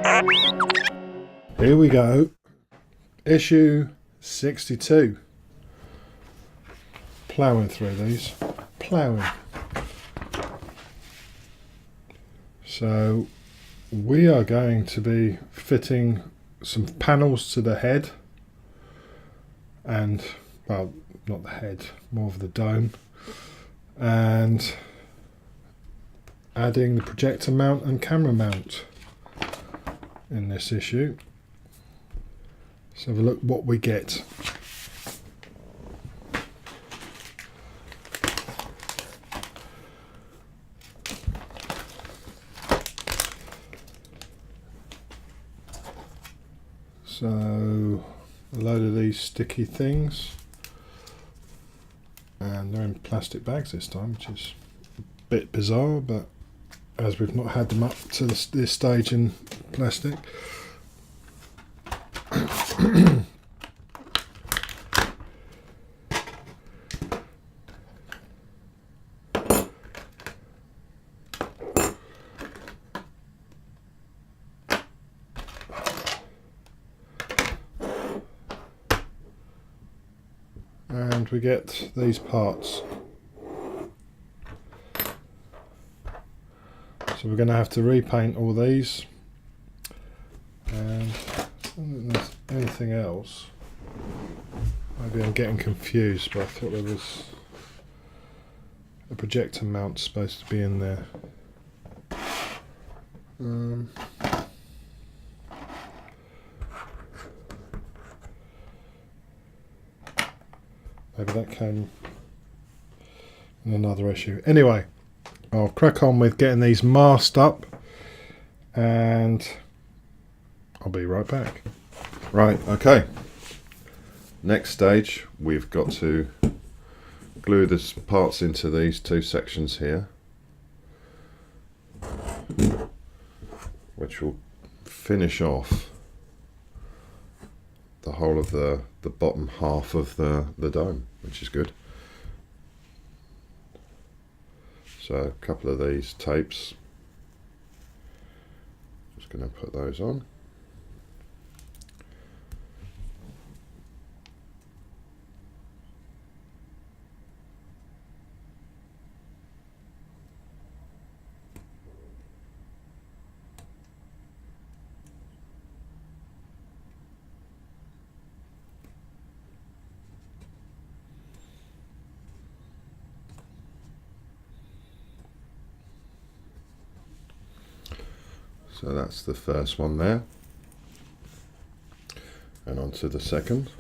Here we go. Issue 62. Ploughing through these. Ploughing. So we are going to be fitting some panels to the head and, well, not the head, more of the dome, and adding the projector mount and camera mount in this issue. Let's have a look what we get. So a load of these sticky things, and they're in plastic bags this time, which is a bit bizarre, but as we've not had them up to this stage in plastic. And we get these parts. So we're going to have to repaint all these, and I don't think there's anything else. Maybe I'm getting confused, but I thought there was a projector mount supposed to be in there. Maybe that came in another issue. Anyway, I'll crack on with getting these masked up, and I'll be right back. Right, okay. Next stage, we've got to glue the parts into these two sections here, which will finish off the whole of the bottom half of the dome, which is good. So a couple of these tapes, just going to put those on. So that's the first one there, and on to the second.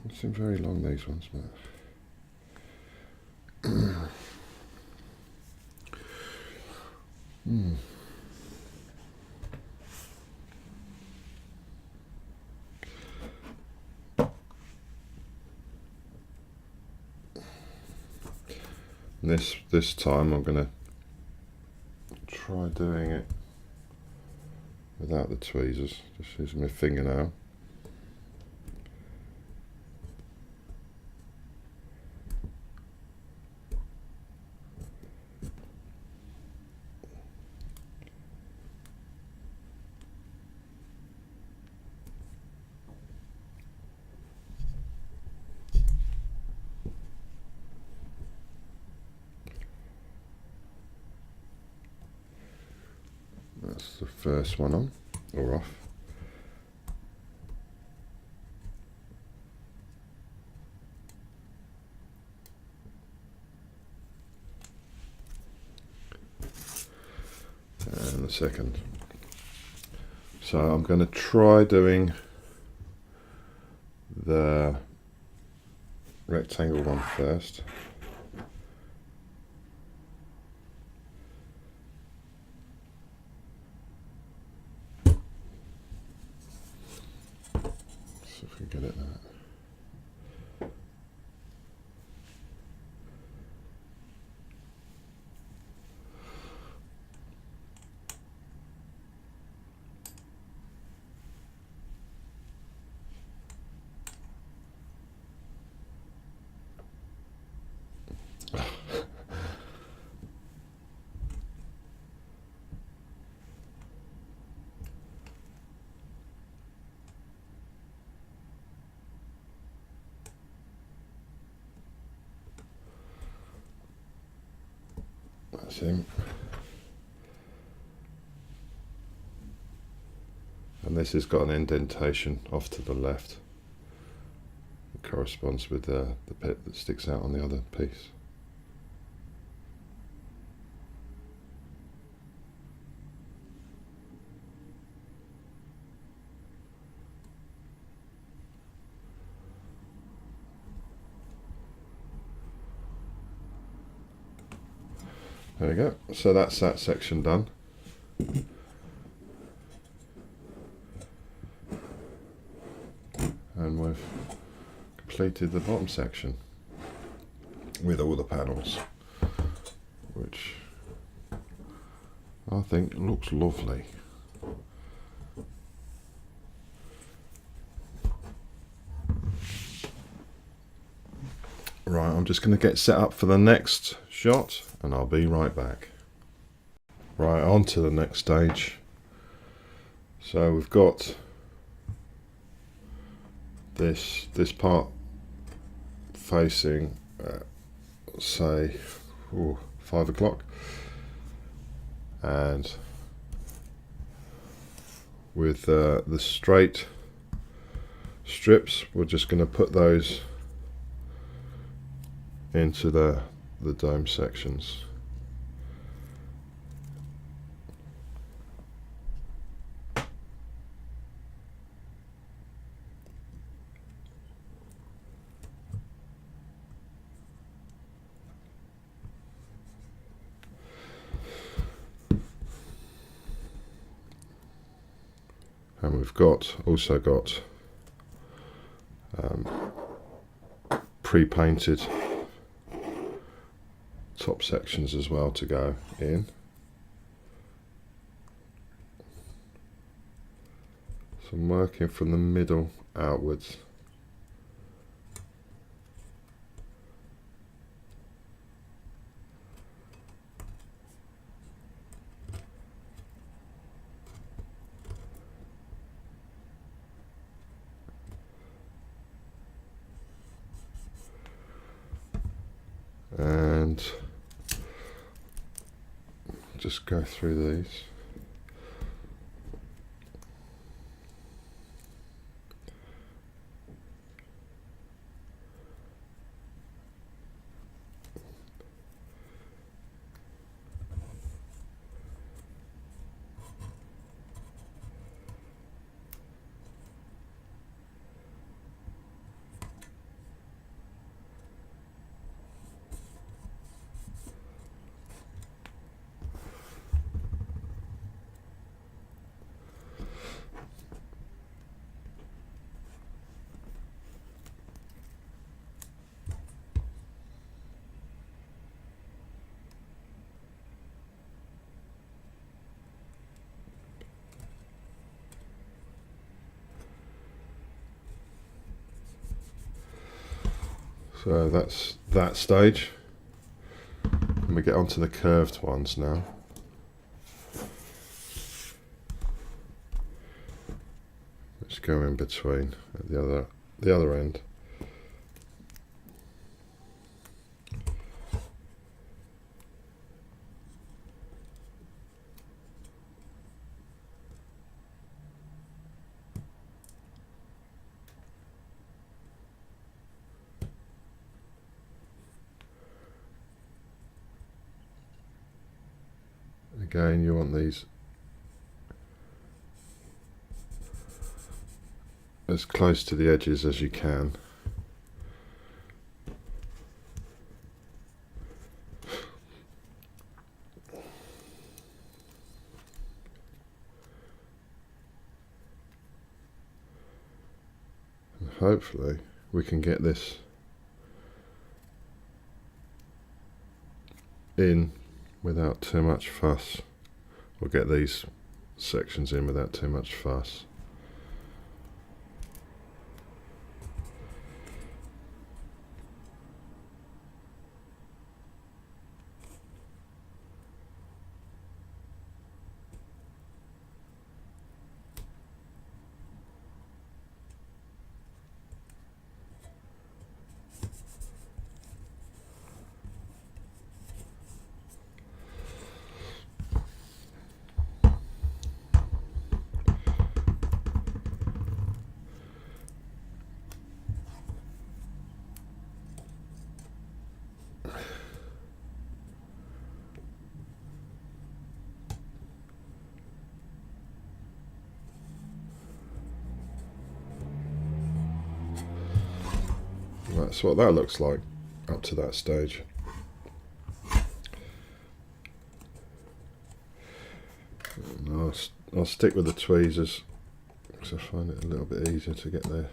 They seem very long, these ones, but This time I'm going to try doing it without the tweezers, just using my fingernail. That's the first one on, or off. And the second. So I'm going to try doing the rectangle one first. good at that. That's him. And this has got an indentation off to the left. It corresponds with the bit that sticks out on the other piece. There we go. So that's that section done. And we've completed the bottom section with all the panels, which I think looks lovely. Right, I'm just going to get set up for the next shot and I'll be right back. Right, on to the next stage. So we've got this part facing say 5 o'clock, and with the straight strips we're just going to put those into the dome sections. And we've also got pre-painted top sections as well to go in. So I'm working from the middle outwards. And just go through these. So that's that stage, and we get onto the curved ones now. Let's go in between at the other end. Again, you want these as close to the edges as you can. And hopefully we can get this in without too much fuss, or get these sections in without too much fuss. That's what that looks like up to that stage. And I'll stick with the tweezers because I find it a little bit easier to get there.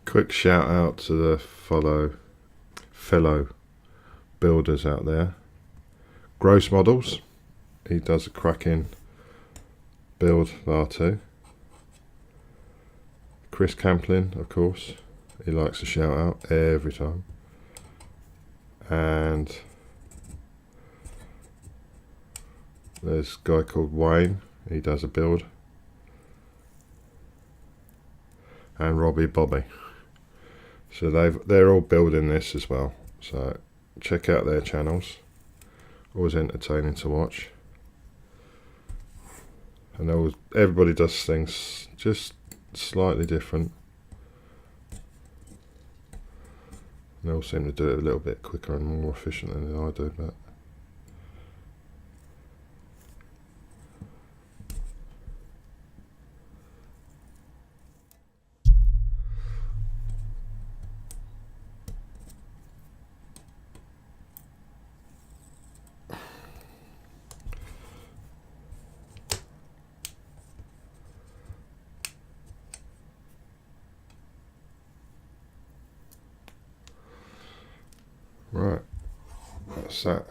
Quick shout out to the fellow builders out there. Gross Models, he does a cracking build of R2. Chris Camplin, of course, he likes a shout out every time. And there's a guy called Wayne, he does a build. And Robbie Bobby. So they're all building this as well. So check out their channels. Always entertaining to watch. And everybody does things just slightly different. And they all seem to do it a little bit quicker and more efficiently than I do, but right, that's that.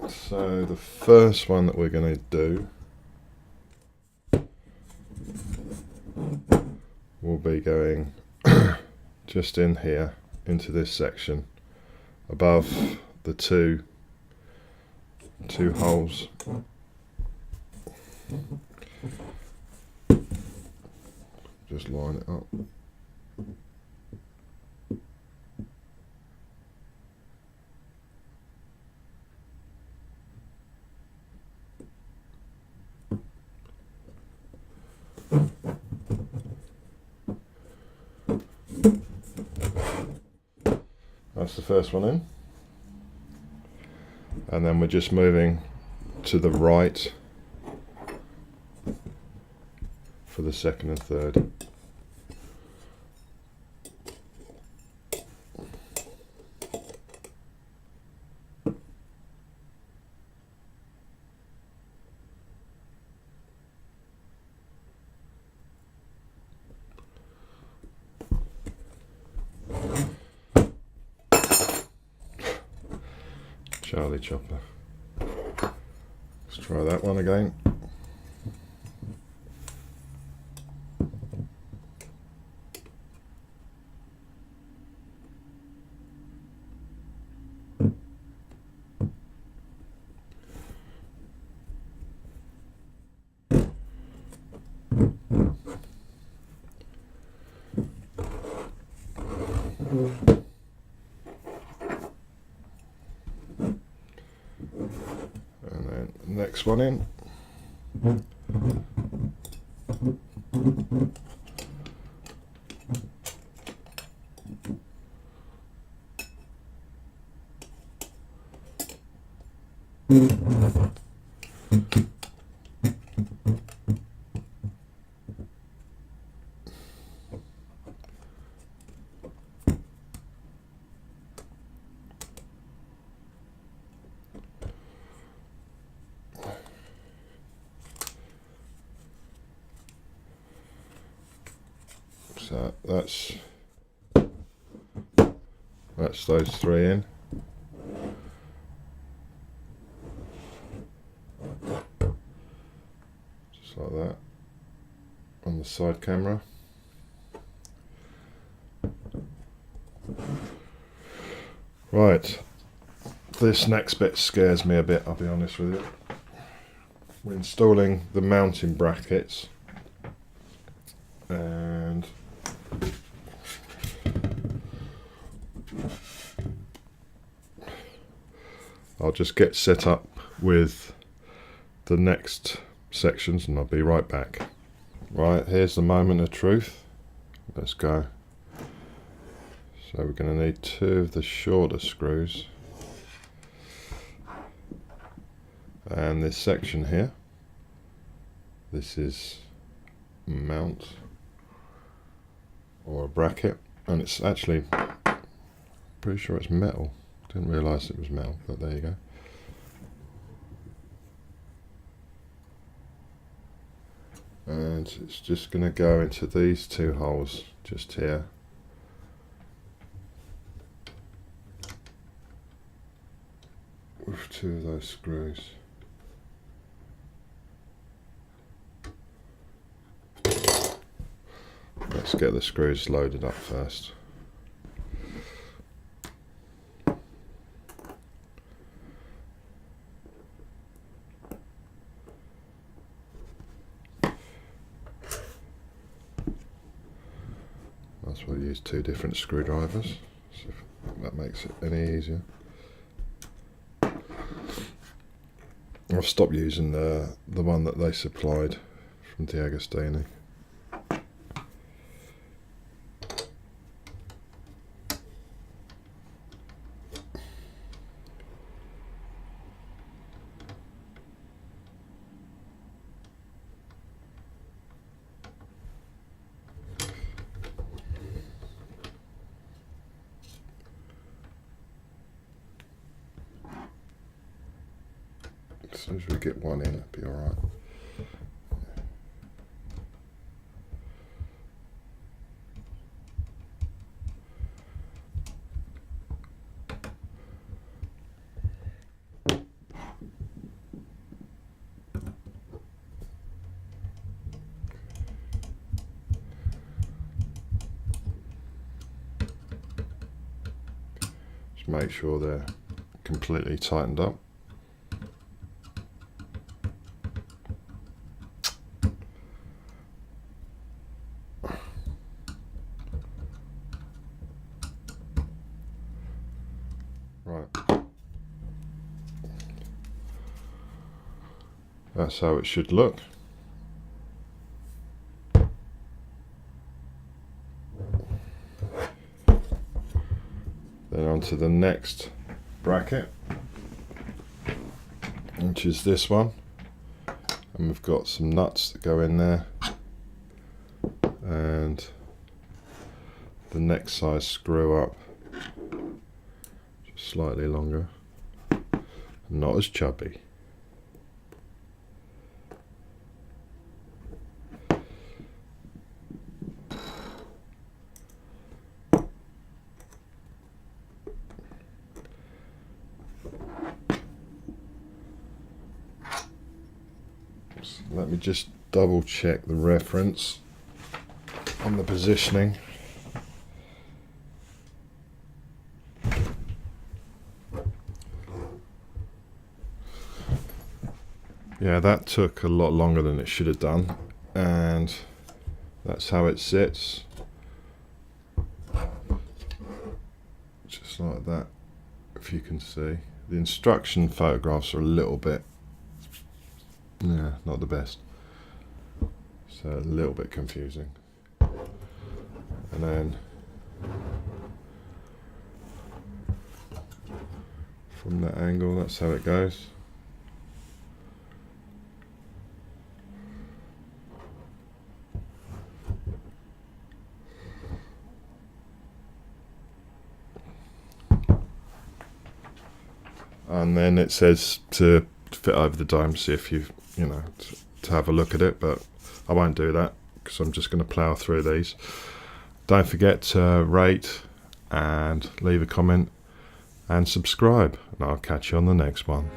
So the first one that we're going to do will be going just in here into this section above the two holes. Just line it up. That's the first one in. And then we're just moving to the right for the second and third. Charlie Chopper. Let's try that one again. next one in. So that's those three in. Just like that on the side camera. Right, this next bit scares me a bit, I'll be honest with you. We're installing the mounting brackets, and I'll just get set up with the next sections and I'll be right back. Right, here's the moment of truth. Let's go. So we're going to need two of the shorter screws and this section here. This is a mount or a bracket, and it's actually pretty sure it's metal. Didn't realise it was metal, but there you go. And it's just going to go into these two holes just here. With two of those screws. Let's get the screws loaded up first. That's why I use two different screwdrivers, so if that makes it any easier. I've stopped using the one that they supplied from Deagostini. As soon as we get one in, it'll be alright. Just make sure they're completely tightened up. Right, that's how it should look. Then on to the next bracket, which is this one, and we've got some nuts that go in there, and the next size screw up, just slightly longer, not as chubby. Let me just double check the reference on the positioning. Yeah, that took a lot longer than it should have done, and that's how it sits. Just like that, if you can see. The instruction photographs are a little bit Yeah, not the best. So a little bit confusing. And then from that angle, that's how it goes. And then it says to fit over the dome, see if you know, to have a look at it, but I won't do that because I'm just going to plough through these. Don't forget to rate and leave a comment and subscribe, and I'll catch you on the next one.